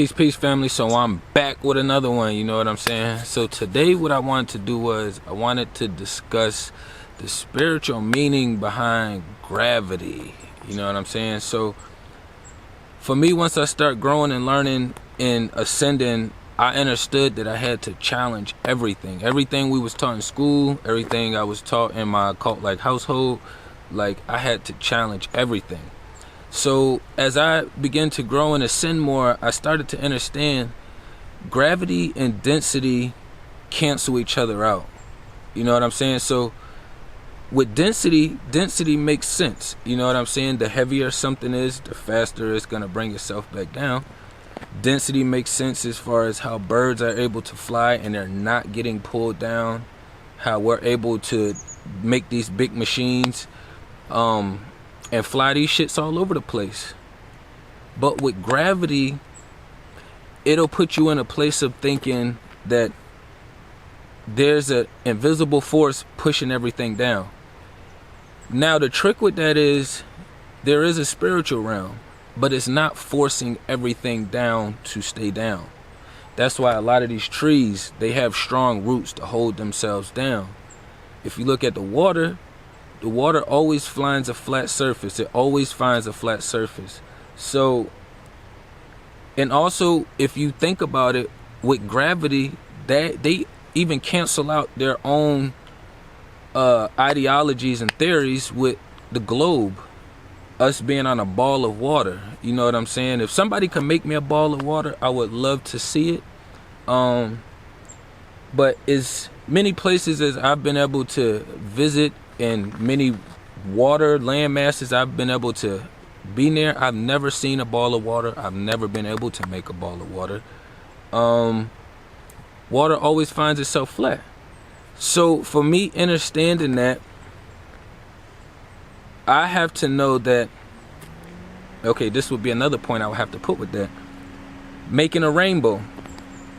Peace, family. So I'm back with another one, you know what I'm saying? So today what I wanted to do was I wanted to discuss the spiritual meaning behind gravity, you know what I'm saying? So for me, once I start growing and learning and ascending, I understood that I had to challenge everything. Everything we was taught in school, everything I was taught in my cult-like household, like I had to challenge everything. So as I began to grow and ascend more, I started to understand gravity and density cancel each other out. You know what I'm saying? So with density makes sense. You know what I'm saying? The heavier something is, the faster it's going to bring itself back down. Density makes sense as far as how birds are able to fly and they're not getting pulled down. How we're able to make these big machines and fly these shits all over the place. But with gravity, it'll put you in a place of thinking that there's an invisible force pushing everything down. Now the trick with that is there is a spiritual realm, but it's not forcing everything down to stay down. That's why a lot of these trees, they have strong roots to hold themselves down. If you look at the water always finds a flat surface. It always finds a flat surface. So, and also if you think about it, with gravity, they even cancel out their own ideologies and theories with the globe, us being on a ball of water. You know what I'm saying? If somebody could make me a ball of water, I would love to see it. But as many places as I've been able to visit and many water land masses I've been able to be near, I've never seen a ball of water. I've never been able to make a ball of water. Water always finds itself flat. So for me, understanding that, I have to know that, okay, this would be another point I would have to put with that. Making a rainbow.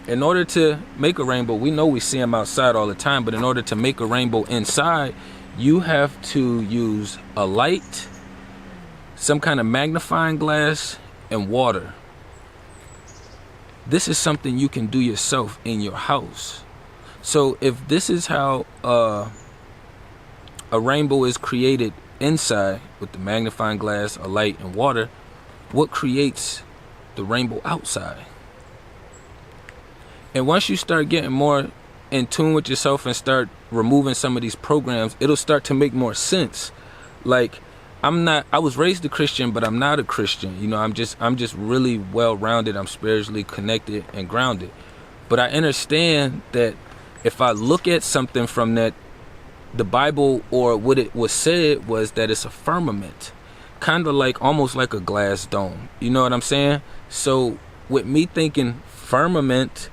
In order to make a rainbow, we know we see them outside all the time, but in order to make a rainbow inside, you have to use a light, some kind of magnifying glass, and water. This is something you can do yourself in your house. So if this is how a rainbow is created inside with the magnifying glass, a light, and water, what creates the rainbow outside? And once you start getting more in tune with yourself and start removing some of these programs, it'll start to make more sense. Like, I was raised a Christian, but I'm not a Christian. You know, I'm just really well-rounded. I'm spiritually connected and grounded. But I understand that if I look at something from that, the Bible, or what it was said was that it's a firmament, kind of like, almost like a glass dome. You know what I'm saying? So with me thinking firmament,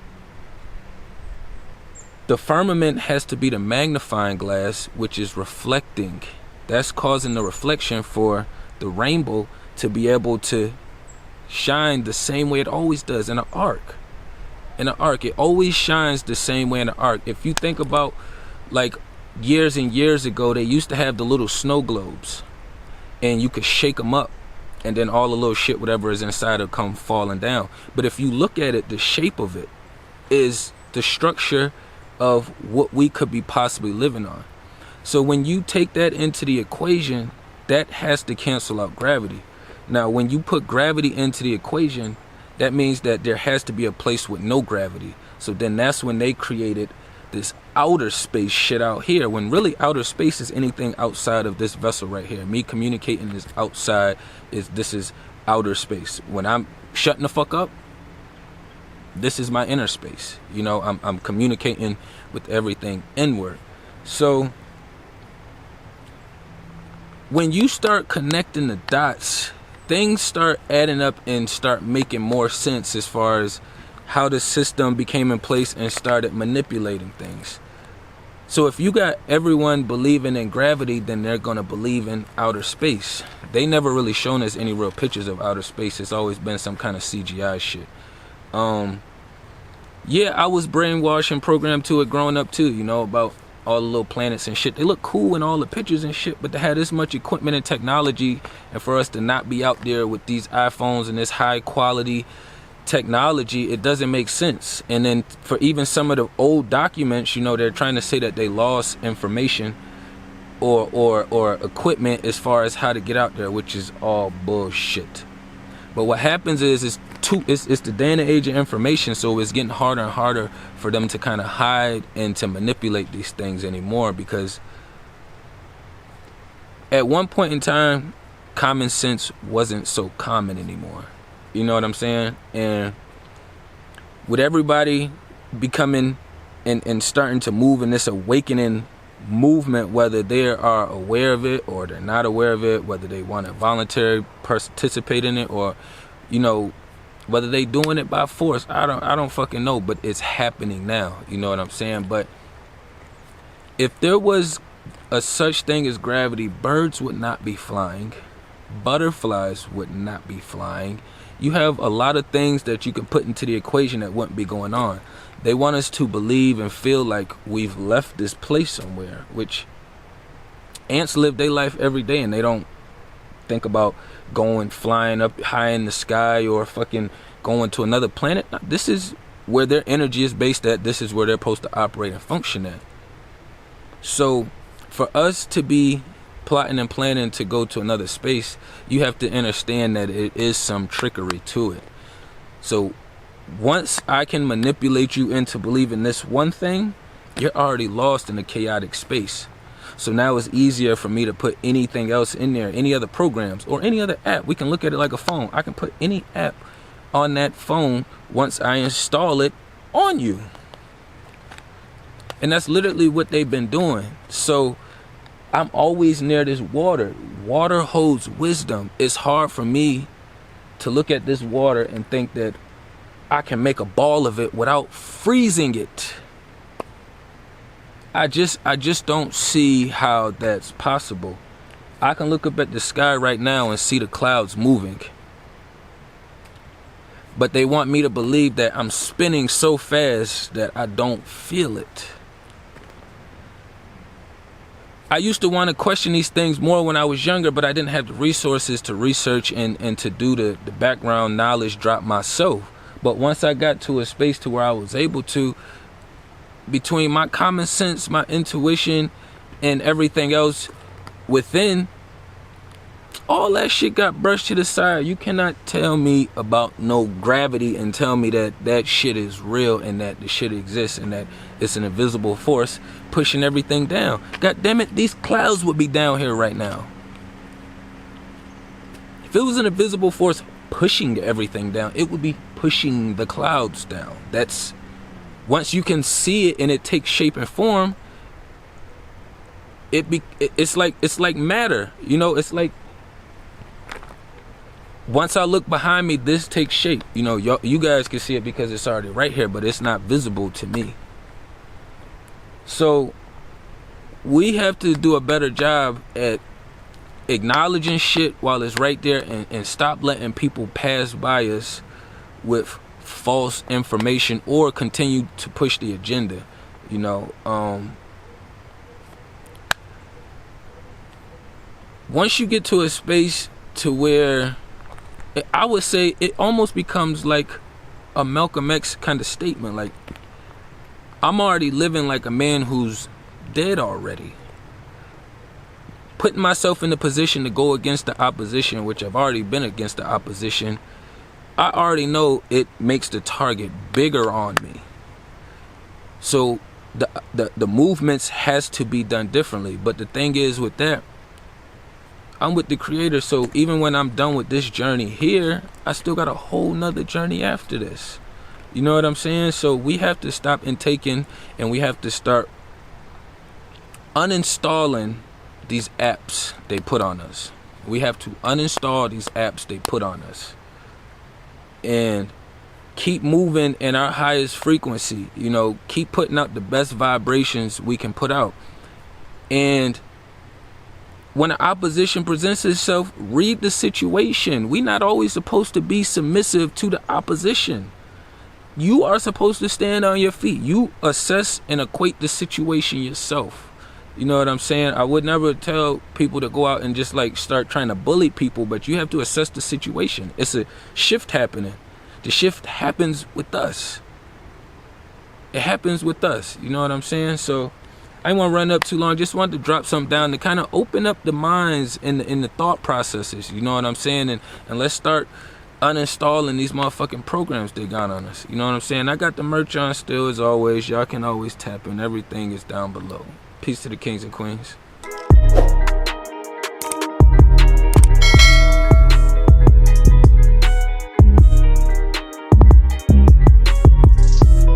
the firmament has to be the magnifying glass, which is reflecting. That's causing the reflection for the rainbow to be able to shine the same way it always does in an arc. In an arc, it always shines the same way in an arc. If you think about, like, years and years ago, they used to have the little snow globes, and you could shake them up, and then all the little shit, whatever is inside, will come falling down. But if you look at it, the shape of it is the structure of what we could be possibly living on. So when you take that into the equation, that has to cancel out gravity. Now, when you put gravity into the equation, that means that there has to be a place with no gravity. So then that's when they created this outer space shit out here, when really outer space is anything outside of this vessel right here. Me communicating this outside this is outer space. When I'm shutting the fuck up, this is my inner space. You know, I'm communicating with everything inward. So when you start connecting the dots, things start adding up and start making more sense as far as how the system became in place and started manipulating things. So if you got everyone believing in gravity, then they're going to believe in outer space. They never really shown us any real pictures of outer space. It's always been some kind of CGI shit. Yeah, I was brainwashed and programmed to it growing up too, you know, about all the little planets and shit. They look cool in all the pictures and shit, but to have this much equipment and technology, and for us to not be out there with these iPhones and this high quality technology, it doesn't make sense. And then for even some of the old documents, you know, they're trying to say that they lost information or equipment as far as how to get out there, which is all bullshit. But what happens is it's the day and age of information, so it's getting harder and harder for them to kind of hide and to manipulate these things anymore, because at one point in time, common sense wasn't so common anymore. You know what I'm saying? And with everybody becoming and starting to move in this awakening movement, whether they are aware of it or they're not aware of it, whether they want to voluntarily participate in it, or, you know, whether they doing it by force, I don't fucking know, but it's happening now. You know what I'm saying? But if there was a such thing as gravity, birds would not be flying, butterflies would not be flying. You have a lot of things that you can put into the equation that wouldn't be going on. They want us to believe and feel like we've left this place somewhere, which ants live their life every day, and they don't think about going flying up high in the sky or fucking going to another planet. This is where their energy is based at. This is where they're supposed to operate and function at. So for us to be plotting and planning to go to another space, you have to understand that it is some trickery to it. So once I can manipulate you into believing this one thing, you're already lost in a chaotic space. So now it's easier for me to put anything else in there, any other programs or any other app. We can look at it like a phone. I can put any app on that phone once I install it on you. And that's literally what they've been doing. So I'm always near this water. Water holds wisdom. It's hard for me to look at this water and think that I can make a ball of it without freezing it. I just don't see how that's possible. I can look up at the sky right now and see the clouds moving. But they want me to believe that I'm spinning so fast that I don't feel it. I used to want to question these things more when I was younger, but I didn't have the resources to research and to do the background knowledge drop myself. But once I got to a space to where I was able to, between my common sense, my intuition, and everything else within, all that shit got brushed to the side. You cannot tell me about no gravity and tell me that that shit is real and that the shit exists and that it's an invisible force pushing everything down. God damn it, these clouds would be down here right now. If it was an invisible force pushing everything down, it would be pushing the clouds down. That's, once you can see it and it takes shape and form, it's like matter. You know, it's like, once I look behind me, this takes shape. You know, you guys can see it because it's already right here, but it's not visible to me. So we have to do a better job at acknowledging shit while it's right there, and stop letting people pass by us with false information or continue to push the agenda. You know, once you get to a space to where, I would say it almost becomes like a Malcolm X kind of statement. Like, I'm already living like a man who's dead already. Putting myself in the position to go against the opposition, which I've already been against the opposition, I already know it makes the target bigger on me. So the movements has to be done differently. But the thing is with that, I'm with the creator, so even when I'm done with this journey here, I still got a whole nother journey after this. You know what I'm saying? So we have to stop intaking, and we have to start uninstalling these apps they put on us. We have to uninstall these apps they put on us and keep moving in our highest frequency. You know, keep putting out the best vibrations we can put out. And when the opposition presents itself, read the situation. We're not always supposed to be submissive to the opposition. You are supposed to stand on your feet. You assess and equate the situation yourself. You know what I'm saying? I would never tell people to go out and just like start trying to bully people, but you have to assess the situation. It's a shift happening. The shift happens with us. It happens with us. You know what I'm saying? So I didn't want to run up too long. Just wanted to drop something down to kind of open up the minds and the thought processes. You know what I'm saying? And let's start uninstalling these motherfucking programs they got on us. You know what I'm saying? I got the merch on still as always. Y'all can always tap in. Everything is down below. Peace to the kings and queens.